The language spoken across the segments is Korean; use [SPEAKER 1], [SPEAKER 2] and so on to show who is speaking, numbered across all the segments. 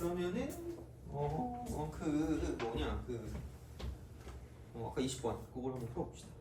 [SPEAKER 1] 그러면은 아까 20번 그걸 한번 풀어봅시다.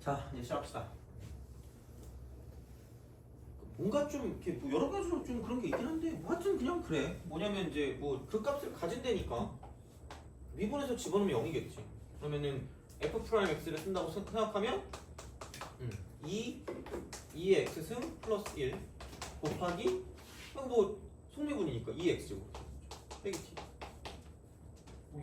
[SPEAKER 1] 자, 이제 시작합시다. 뭔가 좀 이렇게 뭐 여러 가지로 좀 그런 게 있긴 한데 뭐 하여튼 그냥 그래. 뭐냐면 이제 뭐 그 값을 가진다니까 미분에서 집어넣으면 0이겠지. 그러면은 f 프라임 x를 쓴다고 생각하면 2의 x승 플러스 1 곱하기 뭐 속미분이니까 2x 제곱 빼기 t.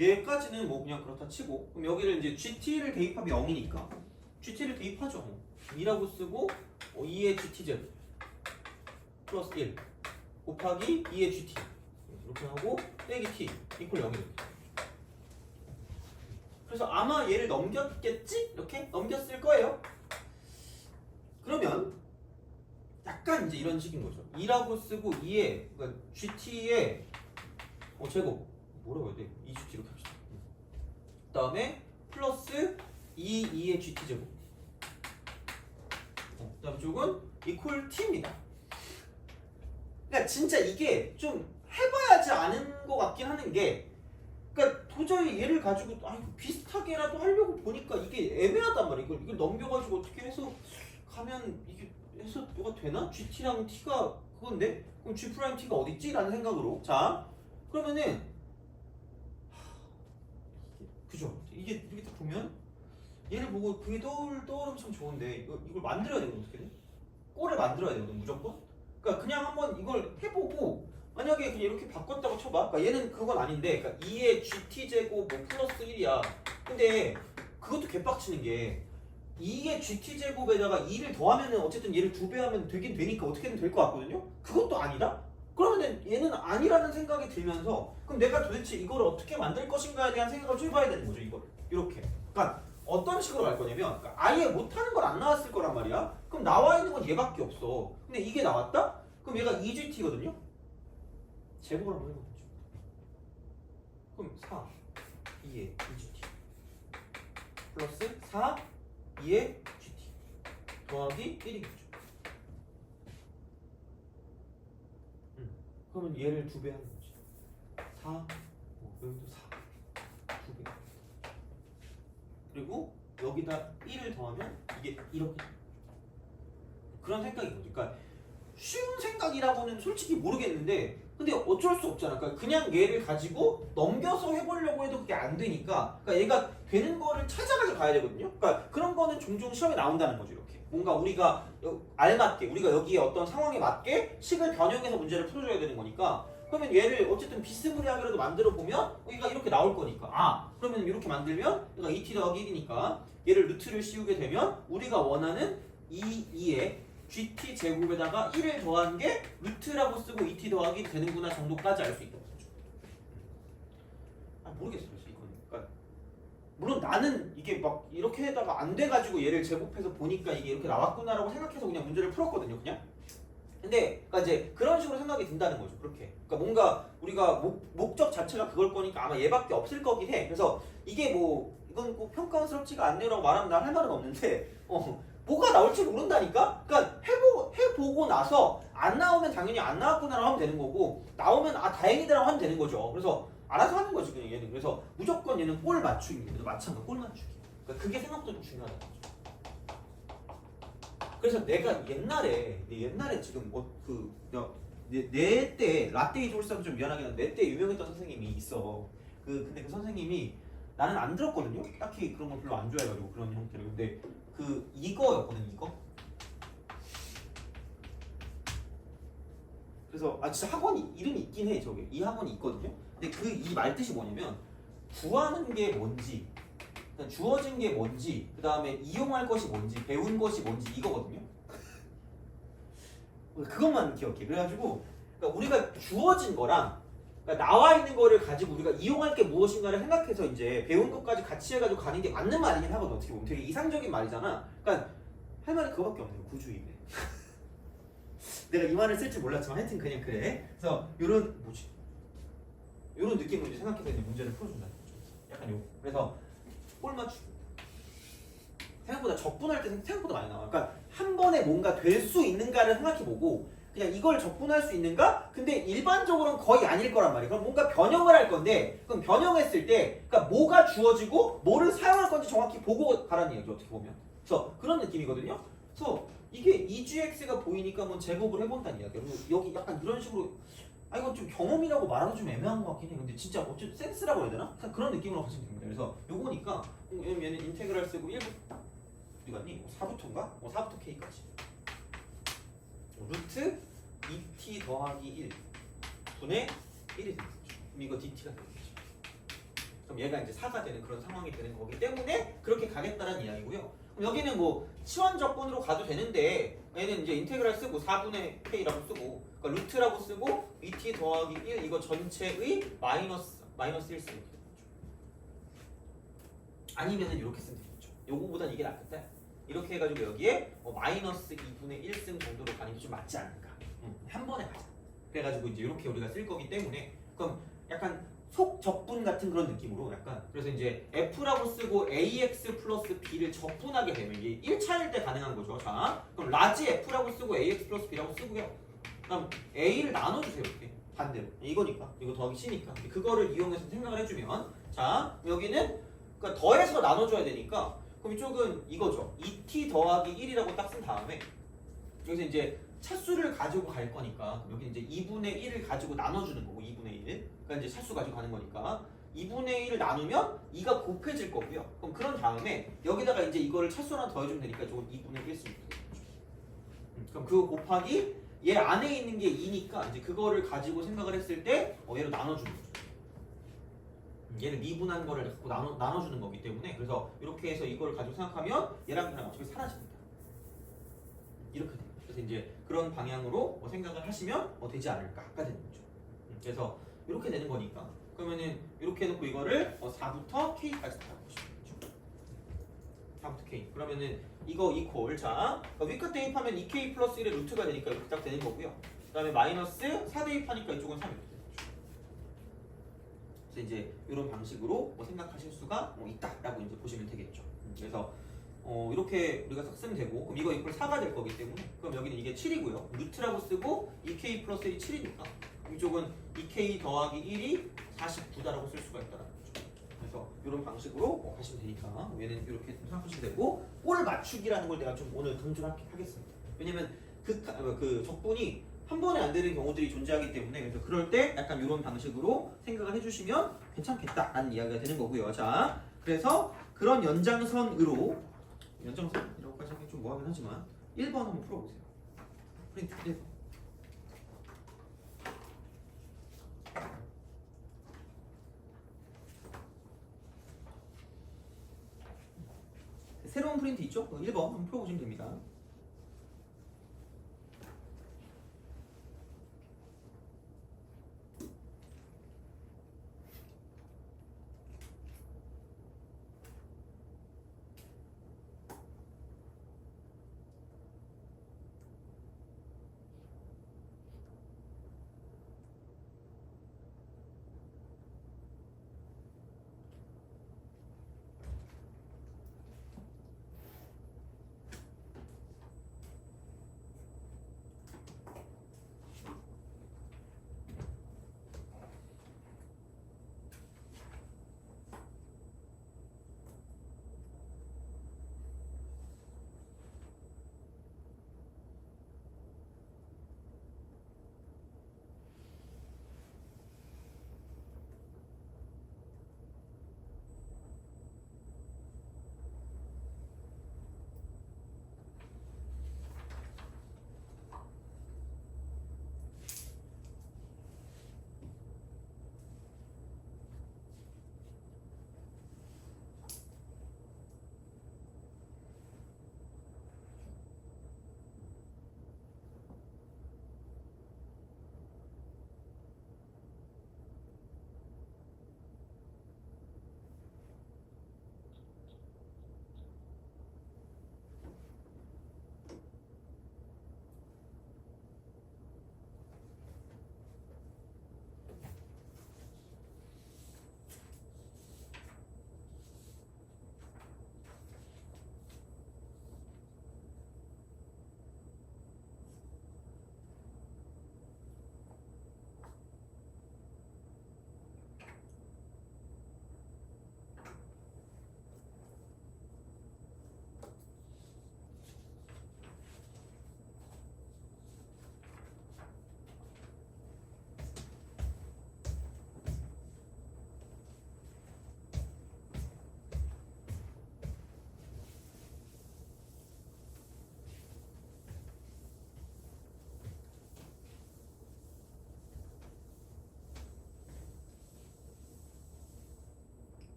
[SPEAKER 1] 얘까지는 뭐 그냥 그렇다 치고 그럼 여기를 이제 gt를 대입하면 0이니까 gt를 대입하죠. 2라고 쓰고 2의 gt제곱 플러스 1 곱하기 2의 gt 이렇게 하고 빼기 t 이퀄 0이 됩니다. 그래서 아마 얘를 넘겼겠지? 이렇게 넘겼을 거예요. 그러면 약간 이제 이런 식인 거죠. 2라고 쓰고 2의 그러니까 gt의 제곱 뭐라고 해야 돼? 2gt 이렇게 합시다. 그 다음에 플러스 2의 gt제곱 그 다음 쪽은 이퀄 t입니다. 그러니까 진짜 이게 좀 해봐야지 아는 것 같긴 하는 게 그러니까 도저히 얘를 가지고 비슷하게라도 하려고 보니까 이게 애매하단 말이야. 이걸 넘겨가지고 어떻게 해서 가면 이게 해서가 되나? GT랑 T가 그건데? 그럼 G 프라임 T가 어딨지? 라는 생각으로 자 그러면은 그죠? 이게 이렇게 딱 보면 얘를 보고 그게 떠오르면 참 좋은데 이걸 만들어야 되거든. 어떻게든 꼴을 만들어야 되거든 무조건. 그러니까 그냥 한번 이걸 해보고 만약에 그냥 이렇게 바꿨다고 쳐봐. 그러니까 얘는 그건 아닌데 그러니까 2의 GT제곱 뭐 플러스 1이야. 근데 그것도 개빡치는 게 2의 GT제곱에다가 2를 더하면은 어쨌든 얘를 2배 하면 되긴 되니까 어떻게든 될 것 같거든요? 그것도 아니다? 그러면 얘는 아니라는 생각이 들면서 그럼 내가 도대체 이걸 어떻게 만들 것인가에 대한 생각을 좀 해봐야 되는 거죠, 이걸. 이렇게. 그러니까 어떤 식으로 갈 거냐면 그러니까 아예 못하는 걸 안 나왔을 거란 말이야. 그럼 나와 있는 건 얘밖에 없어. 근데 이게 나왔다? 그럼 얘가 2GT거든요? 제곱을 한번 해보죠. 그럼 4, 2의 2GT 플러스 4, 2의 GT 더하기 1이겠죠. 그러면 얘를 2배 하는 거지. 4, 여기도 4, 2배. 그리고 여기다 1을 더하면 이게 이렇게 그런 생각인 거지. 그러니까 쉬운 생각이라고는 솔직히 모르겠는데 근데 어쩔 수 없잖아. 그러니까 그냥 얘를 가지고 넘겨서 해보려고 해도 그게 안 되니까 그러니까 얘가 되는 거를 찾아가서 가야 되거든요. 그러니까 그런 거는 종종 시험에 나온다는 거죠. 이렇게 뭔가 우리가 알맞게 우리가 여기에 어떤 상황에 맞게 식을 변형해서 문제를 풀어줘야 되는 거니까 그러면 얘를 어쨌든 비스무리하게라도 만들어 보면 얘가 이렇게 나올 거니까 그러면 이렇게 만들면 얘가 2t 더하기 1이니까 얘를 루트를 씌우게 되면 우리가 원하는 2의 GT 제곱에다가 1을 더한 게 루트라고 쓰고 2t 더하기 되는구나 정도까지 알 수 있다고 거죠. 모르겠어요, 이거는. 그러니까 물론 나는 이게 막 이렇게 해다가 안 돼가지고 얘를 제곱해서 보니까 이게 이렇게 나왔구나라고 생각해서 그냥 문제를 풀었거든요, 그냥. 근데 그러니까 이제 그런 식으로 생각이 든다는 거죠, 그렇게. 그러니까 뭔가 우리가 목적 자체가 그걸 거니까 아마 얘밖에 없을 거긴 해. 그래서 이게 뭐 이건 꼭 평가원스럽지가 않네요라고 말하면 난 할 말은 없는데. 뭐가 나올지 모른다니까? 그러니까 해보고 나서 안 나오면 당연히 안 나왔구나라고 하면 되는 거고 나오면 다행이다라고 하면 되는 거죠. 그래서 알아서 하는 거지 그냥 얘는. 그래서 무조건 얘는 꼴 맞추기입니다. 마찬가지 꼴 맞추기. 그러니까 그게 생각보다 좀 중요하다는 거죠. 그래서 내가 옛날에 지금 내 때 라떼 이졸사도 좀 미안하긴 한데 내 때 유명했던 선생님이 있어. 근데 그 선생님이 나는 안 들었거든요. 딱히 그런 거 별로 안 좋아해가지고 그런 형태를. 근데 이거였거든 이거. 그래서 진짜 학원이 이름이 있긴 해 저게. 이 학원이 있거든요. 근데 이 말뜻이 뭐냐면 구하는 게 뭔지, 주어진 게 뭔지, 그 다음에 이용할 것이 뭔지, 배운 것이 뭔지 이거거든요. 그것만 기억해. 그래가지고 그러니까 우리가 주어진 거랑 그러니까 나와 있는 거를 가지고 우리가 이용할 게 무엇인가를 생각해서 이제 배운 것까지 같이 해가지고 가는 게 맞는 말이긴 하거든. 어떻게 보면 되게 이상적인 말이잖아. 그러니까 할 말이 그거밖에 없네요. 구주의배. 내가 이 말을 쓸지 몰랐지만 하여튼 그냥 그래. 그래서 요런 느낌으로 이제 생각해서 이제 문제를 풀어준다는 거죠. 약간 그래서 꼴 맞추기. 생각보다 적분할 때 생각보다 많이 나와. 그러니까 한 번에 뭔가 될 수 있는가를 생각해보고 그냥 이걸 적분할 수 있는가? 근데 일반적으로는 거의 아닐 거란 말이에요. 그럼 뭔가 변형을 할 건데 그럼 변형했을 때 그러니까 뭐가 주어지고 뭐를 사용할 건지 정확히 보고 가라는 얘기죠. 어떻게 보면. 그래서 그런 느낌이거든요. 그래서 이게 2gx가 보이니까 한번 제곱을 해본다는 이야기예요. 여기 약간 이런 식으로 이건 좀 경험이라고 말하기 좀 애매한 것 같긴 해. 근데 진짜 어쨌든 센스라고 해야 되나? 그런 느낌으로 가시면 됩니다. 그래서 요거니까 얘는 인테그랄 쓰고 1부터 어디 갔니? 4부터인가? 4부터 k까지 루트 2t 더하기 1 분의 1이 되는 거죠. 그럼 이거 dt가 되는 거죠. 그럼 얘가 이제 4가 되는 그런 상황이 되는 거기 때문에 그렇게 가겠다는 이야기고요. 그럼 여기는 뭐 치환적분으로 가도 되는데 얘는 이제 인테그랄 쓰고 4분의 k라고 쓰고 그러니까 루트라고 쓰고 2t 더하기 1 이거 전체의 마이너스 1 쓰면 되는 거죠. 아니면은 이렇게 쓰면 되겠죠. 요거보단 이게 낫겠다. 이렇게 해가지고 여기에 마이너스 2분의 1승 정도로 가는 게 좀 맞지 않을까. 한 번에 가자. 그래가지고 이제 이렇게 우리가 쓸 거기 때문에 그럼 약간 속적분 같은 그런 느낌으로 약간 그래서 이제 f라고 쓰고 ax 플러스 b를 적분하게 되면 이게 1차일 때 가능한 거죠. 자, 그럼 라지 f라고 쓰고 ax 플러스 b라고 쓰고요. 그럼 a를 나눠주세요. 이렇게 반대로 이거니까 이거 더하기 c니까 그거를 이용해서 생각을 해주면 자 여기는 그러니까 더해서 나눠줘야 되니까 그럼 이쪽은 이거죠. 2t 더하기 1이라고 딱 쓴 다음에 여기서 이제 차수를 가지고 갈 거니까 여기 이제 2분의 1을 가지고 나눠주는 거고 2분의 1 그러니까 이제 차수 가지고 가는 거니까 2분의 1을 나누면 2가 곱해질 거고요. 그럼 그런 다음에 여기다가 이제 이거를 차수 하나 더해주면 되니까 저건 2분의 1 쓰면 되는 거죠. 그럼 그거 곱하기 얘 안에 있는 게 2니까 이제 그거를 가지고 생각을 했을 때 얘를 나눠주는 거죠. 얘를 미분한 거를 갖고 나눠주는 거기 때문에 그래서 이렇게 해서 이걸 가지고 생각하면 얘랑 얘랑 어차피 사라집니다. 이렇게 돼요. 그래서 이제 그런 방향으로 생각을 하시면 되지 않을까가 되는 거죠. 그래서 이렇게 되는 거니까 그러면은 이렇게 해놓고 이거를 4부터 K까지 다 보시면 되죠. 4부터 K. 그러면은 이거 이퀄 자 위끝 대입하면 2K 플러스 1의 루트가 되니까 이렇게 딱 되는 거고요. 그 다음에 마이너스 4 대입하니까 이쪽은 3 이렇게 되는 거죠. 그래서 이제 이런 방식으로 생각하실 수가 있다라고 이제 보시면 되겠죠. 그래서 이렇게 우리가 딱 쓰면 되고 그럼 이거 이퀄 4가 될 거기 때문에 그럼 여기는 이게 7이고요. 루트라고 쓰고 2K 플러스 1이 7이니까 이쪽은 2K 더하기 1이 49다라고 쓸 수가 있다라는 거죠. 그래서 이런 방식으로 하시면 되니까 얘는 이렇게 생각하시면 되고 꼴 맞추기라는 걸 내가 좀 오늘 강조를 하겠습니다. 왜냐면 그 적분이 한 번에 안 되는 경우들이 존재하기 때문에 그래서 그럴 때 약간 이런 방식으로 생각을 해주시면 괜찮겠다라는 이야기가 되는 거고요. 자, 그래서 그런 연장선이라고까지 하기 좀 뭐하긴 하지만 1번 한번 풀어보세요. 프린트 1번. 새로운 프린트 있죠? 1번 한번 풀어보시면 됩니다.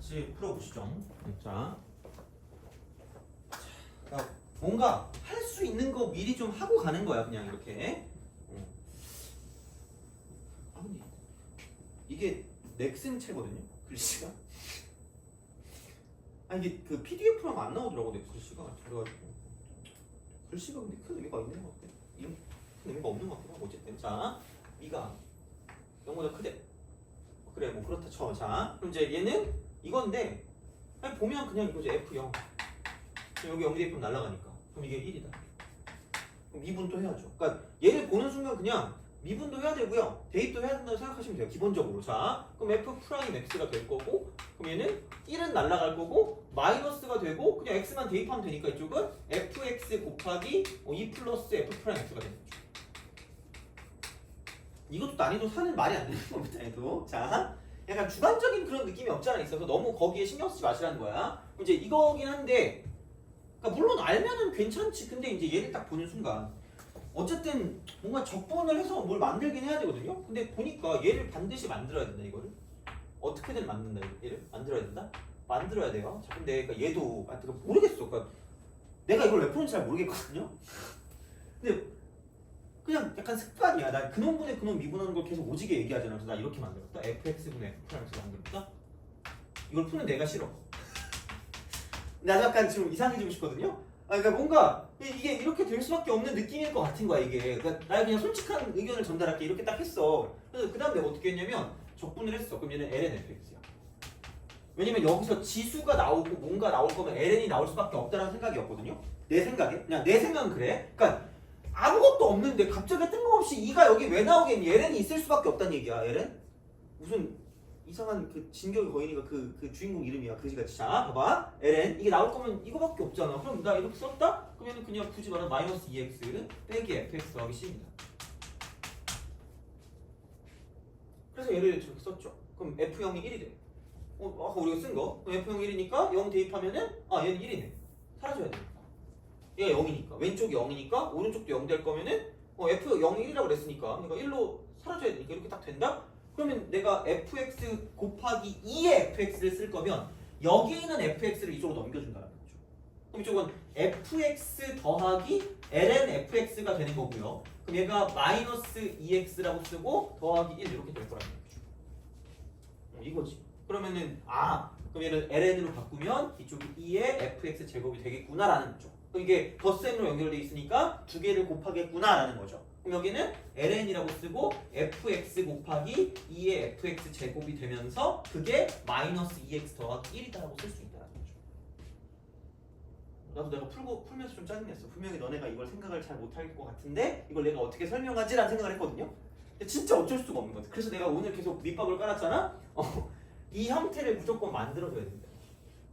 [SPEAKER 1] 같이 풀어보시죠. 자, 뭔가 할 수 있는 거 미리 좀 하고 가는 거야. 그냥 이렇게. 아 근데 이게 넥슨체거든요. 글씨가. 아 이게 그 PDF로 하면 안 나오더라고 내 글씨가. 그래가지고 글씨가 근데 큰 의미가 있는 것 같아. 큰 의미가 없는 것 같아. 어쨌든 자 미가 0보다 크대. 그래 뭐 그렇다 쳐. 자 그럼 이제 얘는 이건데 아니, 보면 그냥 이거지 F0. 여기 0 대입하면 날아가니까. 그럼 이게 1이다. 그럼 미분도 해야죠. 그러니까 얘를 보는 순간 그냥 미분도 해야 되고요. 대입도 해야 된다고 생각하시면 돼요. 기본적으로. 자, 그럼 F 프라임 X가 될 거고 그럼 얘는 1은 날아갈 거고 마이너스가 되고 그냥 X만 대입하면 되니까 이쪽은 FX 곱하기 2 플러스 F 프라임 X가 되는 거죠. 이것도 난이도 4는 말이 안 되는 겁니다. 얘도. 자, 약간 주관적인 그런 느낌이 없지 않아 있어서 너무 거기에 신경 쓰지 마시라는 거야. 이제 이거긴 한데 그러니까 물론 알면은 괜찮지. 근데 이제 얘를 딱 보는 순간 어쨌든 뭔가 적분을 해서 뭘 만들긴 해야 되거든요. 근데 보니까 얘를 반드시 만들어야 된다. 이거를 어떻게든 만든다. 얘를 만들어야 된다. 만들어야 돼요. 자, 근데 그러니까 얘도 모르겠어. 그러니까 내가 이걸 왜 푸는지 잘 모르겠거든요. 근데 그냥 약간 습관이야. 나 근원분의 근원 미분하는 걸 계속 오지게 얘기하잖아. 그래서 나 이렇게 만들었다. fx분의 f'에서 만들었다. 이걸 푸는 내가 싫어. 나 약간 지금 이상해지고 싶거든요. 아, 그러니까 뭔가 이게 이렇게 될 수밖에 없는 느낌일 것 같은 거야 이게. 그러니까 나 그냥 솔직한 의견을 전달할게. 이렇게 딱 했어. 그래서 그 다음 내가 어떻게 했냐면 적분을 했어. 그럼 얘는 ln fx야. 왜냐면 여기서 지수가 나오고 뭔가 나올 거면 ln이 나올 수밖에 없다는 생각이었거든요. 내 생각에. 그냥 내 생각은 그래. 그러니까 아무것도 없는데 갑자기 뜬금없이 2가 여기 왜 나오겠니? ln이 있을 수밖에 없다는 얘기야. ln? 무슨 이상한 그 진격의 거인이가 그 주인공 이름이야. 그지같이. 자, 봐봐. ln 이게 나올 거면 이거밖에 없잖아. 그럼 나 이렇게 썼다? 그러면 그냥 굳이 말하면 마이너스 2x 빼기 fx 더하기 c입니다. 그래서 얘를 저렇게 썼죠. 그럼 f0이 1이 돼. 아까 우리가 쓴 거. 그럼 f0 1이니까 0 대입하면은 얘는 1이네. 사라져야 되니까. 얘가 0이니까. 왼쪽이 0이니까 오른쪽도 0 될 거면은 f0이 1이라고 그랬으니까 그러니까 1로 사라져야 되니까 이렇게 딱 된다? 그러면 내가 fx 곱하기 2의 fx를 쓸 거면 여기에 있는 fx를 이쪽으로 넘겨준다는 거죠. 그럼 이쪽은 fx 더하기 ln fx가 되는 거고요. 그럼 얘가 마이너스 2x라고 쓰고 더하기 1 이렇게 될 거라는 거죠. 이거지. 그러면은 그럼 얘를 ln으로 바꾸면 이쪽이 2의 fx 제곱이 되겠구나라는 거죠. 그럼 이게 덧셈으로 연결되어 있으니까 두 개를 곱하겠구나라는 거죠. 그럼 여기는 ln이라고 쓰고 fx 곱하기 2의 fx 제곱이 되면서 그게 마이너스 2x 더하기 1이다라고 쓸 수 있다는 거죠. 나도 내가 풀면서 좀 짜증냈어. 분명히 너네가 이걸 생각을 잘 못할 것 같은데 이걸 내가 어떻게 설명하지라는 생각을 했거든요. 근데 진짜 어쩔 수가 없는 거지. 그래서 내가 오늘 계속 밑밥을 깔았잖아. 이 형태를 무조건 만들어줘야 된다.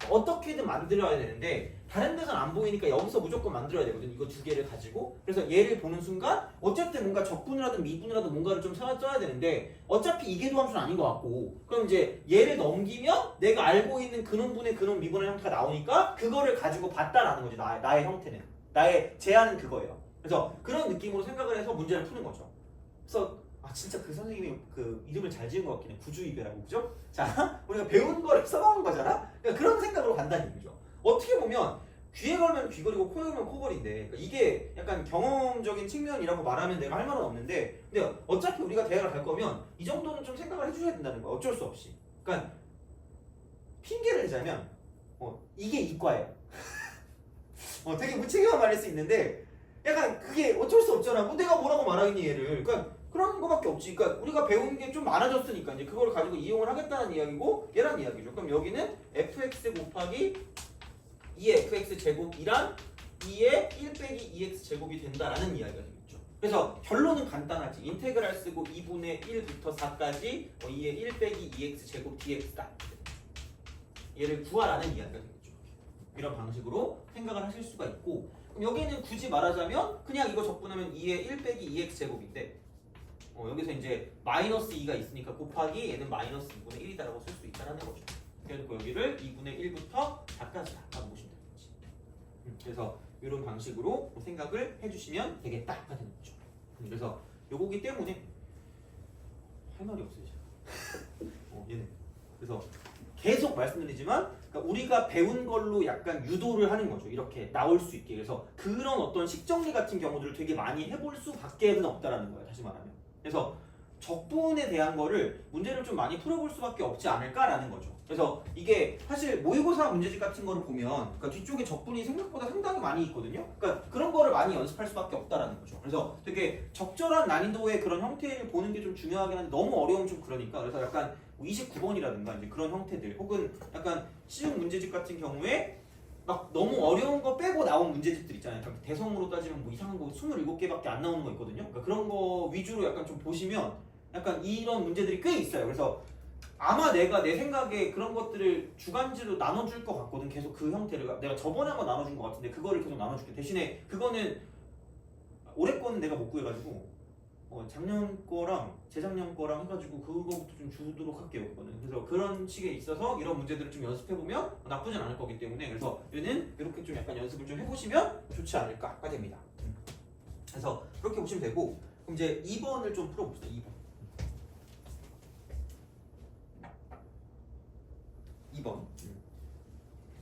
[SPEAKER 1] 어떻게든 만들어야 되는데 다른 데서는 안 보이니까 여기서 무조건 만들어야 되거든. 이거 두 개를 가지고. 그래서 얘를 보는 순간 어쨌든 뭔가 적분을 하든 미분을 하든 뭔가를 좀 써야 되는데 어차피 이게 도함수는 아닌 것 같고 그럼 이제 얘를 넘기면 내가 알고 있는 근원분의 근원 미분의 형태가 나오니까 그거를 가지고 봤다라는 거지. 나의 형태는. 나의 제안은 그거예요. 그래서 그런 느낌으로 생각을 해서 문제를 푸는 거죠. 그래서 진짜 그 선생님이 그 이름을 잘 지은 것 같긴 해. 구주이배라고. 그죠? 자, 우리가 배운 거를 써먹은 거잖아? 그러니까 그런 생각으로 간다는 얘기죠. 어떻게 보면 귀에 걸면 귀걸이고 코에 걸면 코걸인데 그러니까 이게 약간 경험적인 측면이라고 말하면 내가 할 말은 없는데 근데 어차피 우리가 대학을 갈 거면 이 정도는 좀 생각을 해주셔야 된다는 거야. 어쩔 수 없이. 그러니까 핑계를 대자면 이게 이과예요. 되게 무책임한 말일 수 있는데 약간 그게 어쩔 수 없잖아. 뭐 내가 뭐라고 말하겠니 얘를. 그러니까 그런 거밖에 없지. 그러니까 우리가 배운 게 좀 많아졌으니까 이제 그걸 가지고 이용을 하겠다는 이야기고 얘란 이야기죠. 그럼 여기는 fx 곱하기 2의 fx 제곱이란 2의 1 빼기 2x 제곱이 된다라는 이야기가 되겠죠. 그래서 결론은 간단하지. 인테그랄 쓰고 2분의 1부터 4까지 2의 1 빼기 2x 제곱 dx다. 얘를 구하라는 이야기가 되겠죠. 이런 방식으로 생각을 하실 수가 있고 그럼 여기는 굳이 말하자면 그냥 이거 적분하면 2의 1 빼기 2x 제곱인데 여기서 이제 마이너스 2가 있으니까 곱하기 얘는 마이너스 2분의 1이다라고 쓸 수 있다는 거죠. 그래서 여기를 2분의 1부터 4까지라고 보시면 되는 거지. 그래서 이런 방식으로 생각을 해주시면 되겠다가 되는 거죠. 그래서 요거기 때문에 할 말이 없어요. 얘는. 그래서 계속 말씀드리지만 그러니까 우리가 배운 걸로 약간 유도를 하는 거죠. 이렇게 나올 수 있게. 그래서 그런 어떤 식정리 같은 경우들을 되게 많이 해볼 수밖에는 없다라는 거예요. 다시 말하면. 그래서 적분에 대한 거를 문제를 좀 많이 풀어볼 수밖에 없지 않을까라는 거죠. 그래서 이게 사실 모의고사 문제집 같은 거를 보면 그러니까 뒤쪽에 적분이 생각보다 상당히 많이 있거든요. 그러니까 그런 거를 많이 연습할 수밖에 없다라는 거죠. 그래서 되게 적절한 난이도의 그런 형태를 보는 게 좀 중요하긴 한데 너무 어려우면 좀 그러니까 그래서 약간 29번이라든가 이제 그런 형태들 혹은 약간 시중 문제집 같은 경우에 막 너무 어려운 거 빼고 나온 문제집들 있잖아요. 그러니까 대성으로 따지면 뭐 이상한 거 27개밖에 안 나오는 거 있거든요. 그러니까 그런 거 위주로 약간 좀 보시면 약간 이런 문제들이 꽤 있어요. 그래서 아마 내가 내 생각에 그런 것들을 주간지로 나눠줄 것 같거든. 계속 그 형태를 내가 저번에 한번 나눠준 것 같은데 그거를 계속 나눠줄게. 대신에 그거는 올해 거는 내가 못 구해가지고 작년 거랑 재작년 거랑 해가지고 그거부터 좀 주도록 할게요. 그거는. 그래서 그런 식에 있어서 이런 문제들을 좀 연습해보면 나쁘진 않을 거기 때문에 그래서 얘는 이렇게 좀 약간 연습을 좀 해보시면 좋지 않을까가 됩니다. 그래서 그렇게 보시면 되고 그럼 이제 2번을 좀 풀어봅시다. 2번.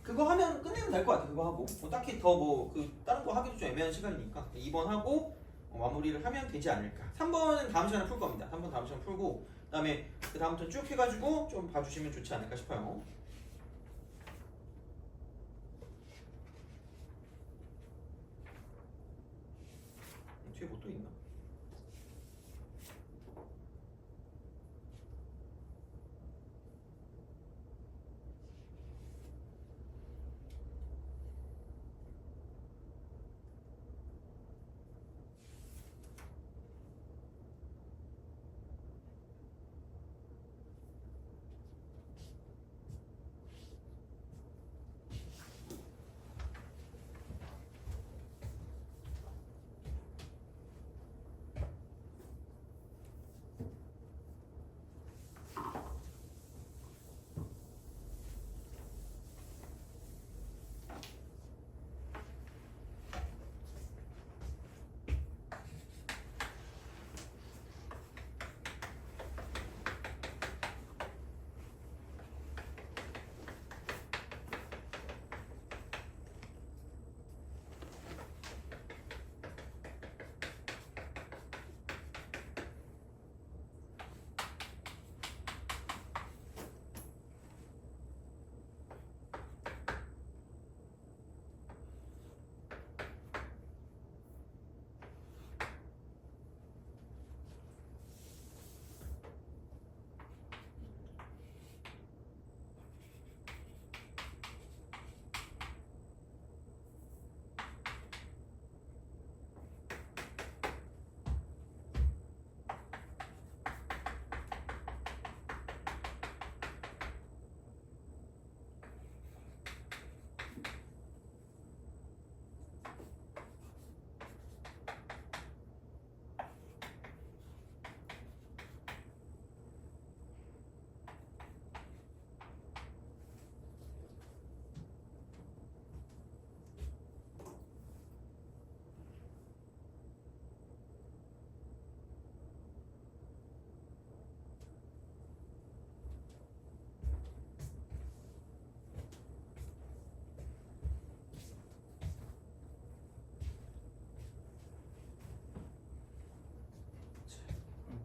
[SPEAKER 1] 그거 하면 끝내면 될 것 같아. 그거 하고 딱히 더 뭐 그 다른 거 하기도 좀 애매한 시간이니까 2번 하고 마무리를 하면 되지 않을까. 3번은 다음 시간에 풀 겁니다. 3번 다음 시간에 풀고 그다음에 그 다음부터 쭉 해가지고 좀 봐주시면 좋지 않을까 싶어요. 뒤에 뭐 또 있나?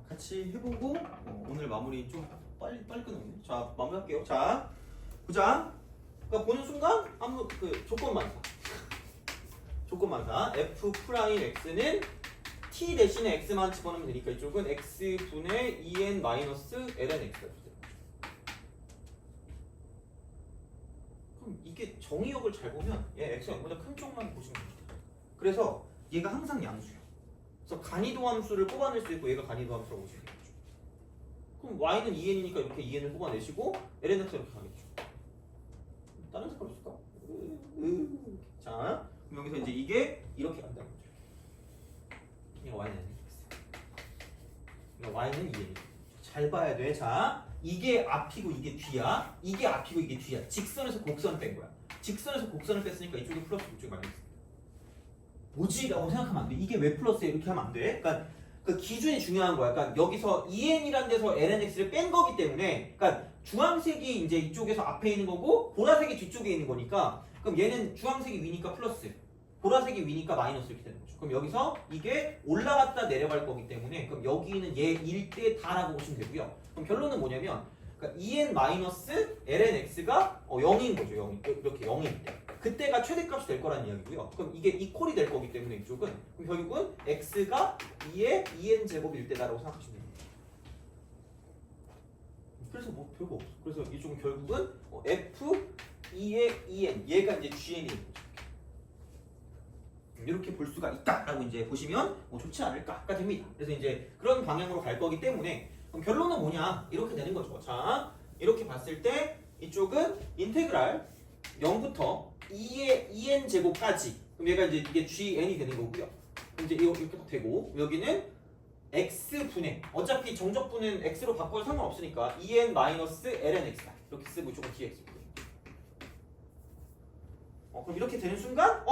[SPEAKER 1] 같이 해보고 오늘 마무리 좀 빨리 끊었네. 자 마무리할게요. 자 보자. 그러니까 보는 순간 아무 그 조건만사. 조건만사. f 프라임 x는 t 대신에 x만 집어넣으면 되니까 이쪽은 x 분의 2n 마이너스 ln x가 돼요. 그럼 이게 정의역을 잘 보면 얘 x가 0보다 큰 쪽만 보시면 됩니다. 그래서 얘가 항상 양수예요. 그래서 간이도 함수를 뽑아낼 수 있고 얘가 간이도 함수라고 보시면 되겠죠. 그럼 y는 2n이니까 이렇게 2n을 뽑아내시고 ln x가 이렇게 가겠죠. 다른 색깔 있을까? 자, 그럼 여기서 이제 이게 이렇게 간다는 거죠. 이거 y는 n이겠어요. 이거 y는 2n이죠. 잘 봐야 돼. 자, 이게 앞이고 이게 뒤야. 이게 앞이고 이게 뒤야. 직선에서 곡선을 뺀 거야. 직선에서 곡선을 뺐으니까 이쪽이 플러스 이쪽이 마이너스. 뭐지? 라고 생각하면 안 돼. 이게 왜 플러스야? 이렇게 하면 안 돼. 그러니까 그 기준이 중요한 거야. 그러니까 여기서 2n이라는 데서 ln x를 뺀 거기 때문에 그러니까 주황색이 이제 이쪽에서 앞에 있는 거고 보라색이 뒤쪽에 있는 거니까 그럼 얘는 주황색이 위니까 플러스 보라색이 위니까 마이너스 이렇게 되는 거죠. 그럼 여기서 이게 올라갔다 내려갈 거기 때문에 그럼 여기는 얘 1대 다라고 보시면 되고요. 그럼 결론은 뭐냐면 그러니까 2n-lnx가 0인 거죠. 0 이렇게 0일 때 그때가 최대값이 될 거라는 이야기고요. 그럼 이게 이퀄이 될 거기 때문에 이쪽은 그럼 결국은 x가 2의 2n 제곱일 때다라고 생각하시면 됩니다. 그래서 뭐 별거 없어. 그래서 이쪽은 결국은 f 2의 2n 얘가 이제 gn이 이렇게 볼 수가 있다라고 이제 보시면 좋지 않을까가 됩니다. 그래서 이제 그런 방향으로 갈 거기 때문에 그럼 결론은 뭐냐 이렇게 되는 거죠. 자 이렇게 봤을 때 이쪽은 인테그랄 0부터 2의 2n 제곱까지 그럼 얘가 이제 이게 gn이 되는 거고요. 그럼 이제 이렇게 되고 여기는 x분의 어차피 정적분은 x로 바꿔도 상관없으니까 2n-lnx다 이렇게 쓰고 이쪽은 dx 그럼 이렇게 되는 순간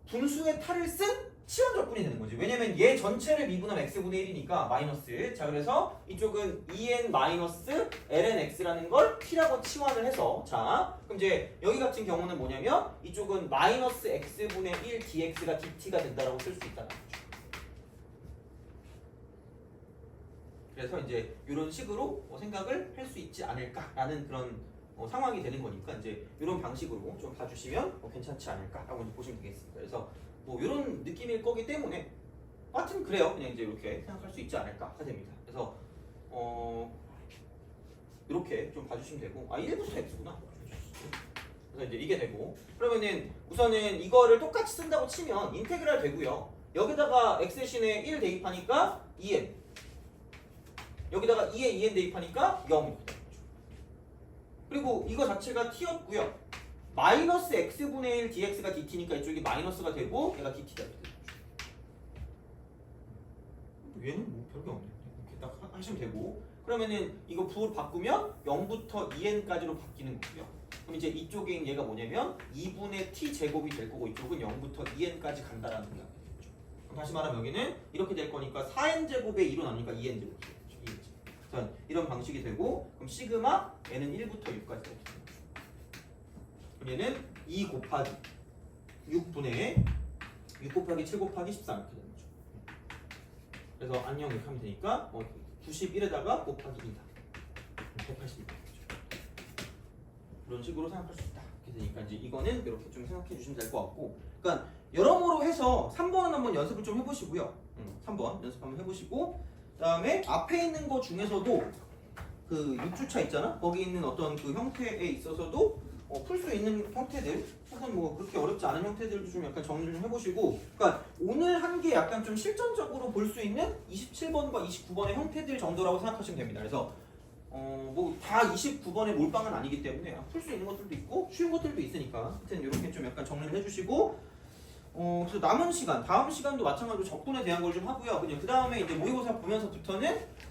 [SPEAKER 1] 분수의 탈을 쓴 치환적분이 되는 거지. 왜냐면 얘 전체를 미분하면 x분의 1이니까 마이너스. 자 그래서 이쪽은 2n-lnx라는 걸 t라고 치환을 해서 자 그럼 이제 여기 같은 경우는 뭐냐면 이쪽은 마이너스 x분의 1 dx가 dt가 된다라고 쓸 수 있다는 거죠. 그래서 이제 이런 식으로 생각을 할 수 있지 않을까라는 그런 상황이 되는 거니까 이제 이런 방식으로 좀 봐주시면 괜찮지 않을까라고 이제 보시면 되겠습니다. 그래서 뭐 이런 느낌일 거기 때문에 하여튼 그래요. 그냥 이제 이렇게 생각할 수 있지 않을까가 됩니다. 그래서 이렇게 좀 봐주시면 되고 1부터 x구나. 그래서 이제 이게 되고 그러면은 우선은 이거를 똑같이 쓴다고 치면 인테그랄 되고요. 여기다가 x 대신에 1 대입하니까 2n 여기다가 2에 2n 대입하니까 0 그리고 이거 자체가 t였고요. 마이너스 x분의 1 dx가 dt니까 이쪽이 마이너스가 되고 얘가 dt다. 얘는 뭐 별게 없네. 이렇게 딱 하시면 되고 그러면은 이거 부호를 바꾸면 0부터 2n까지로 바뀌는 거고요. 그럼 이제 이쪽에 얘가 뭐냐면 2분의 t 제곱이 될 거고 이쪽은 0부터 2n까지 간다라는 거예요. 그럼 다시 말하면 여기는 이렇게 될 거니까 4n 제곱에 2로 나누니까 2n 제곱. 이런 방식이 되고 그럼 시그마 얘는 1부터 6까지 이렇게 되는 거죠. 그럼 얘는 2 곱하기 6분의 6 곱하기 7 곱하기 13 이렇게 되는 거죠. 그래서 안녕 이렇게 하면 되니까 91에다가 곱하기 2다 180 그런 식으로 생각할 수 있다. 이렇게 되니까 이제 이거는 이렇게 좀 생각해 주시면 될 것 같고 그러니까 여러모로 해서 3번은 한번 연습을 좀 해보시고요. 3번 연습 한번 해보시고 그 다음에 앞에 있는 거 중에서도 그 6주차 있잖아? 거기 있는 어떤 그 형태에 있어서도 풀 수 있는 형태들 혹은 뭐 그렇게 어렵지 않은 형태들도 좀 약간 정리를 좀 해보시고 그러니까 오늘 한 게 약간 좀 실전적으로 볼 수 있는 27번과 29번의 형태들 정도라고 생각하시면 됩니다. 그래서 뭐 다 29번의 몰빵은 아니기 때문에 풀 수 있는 것들도 있고 쉬운 것들도 있으니까 하여튼 이렇게 좀 약간 정리를 해주시고 그래서 남은 시간, 다음 시간도 마찬가지로 적분에 대한 걸 좀 하고요. 그냥 그 다음에 이제 모의고사 보면서부터는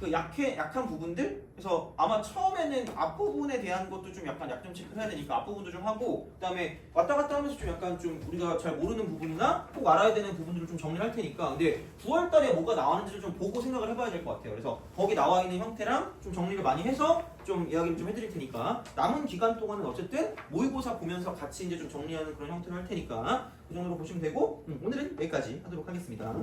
[SPEAKER 1] 그 약한 부분들, 그래서 아마 처음에는 앞부분에 대한 것도 좀 약간 약점 체크를 해야 되니까 앞부분도 좀 하고, 그 다음에 왔다 갔다 하면서 좀 약간 좀 우리가 잘 모르는 부분이나 꼭 알아야 되는 부분들을 좀 정리를 할 테니까, 근데 9월달에 뭐가 나왔는지를 좀 보고 생각을 해봐야 될 것 같아요. 그래서 거기 나와 있는 형태랑 좀 정리를 많이 해서 좀 이야기를 좀 해드릴 테니까, 남은 기간 동안은 어쨌든 모의고사 보면서 같이 이제 좀 정리하는 그런 형태를 할 테니까 그 정도로 보시면 되고, 오늘은 여기까지 하도록 하겠습니다.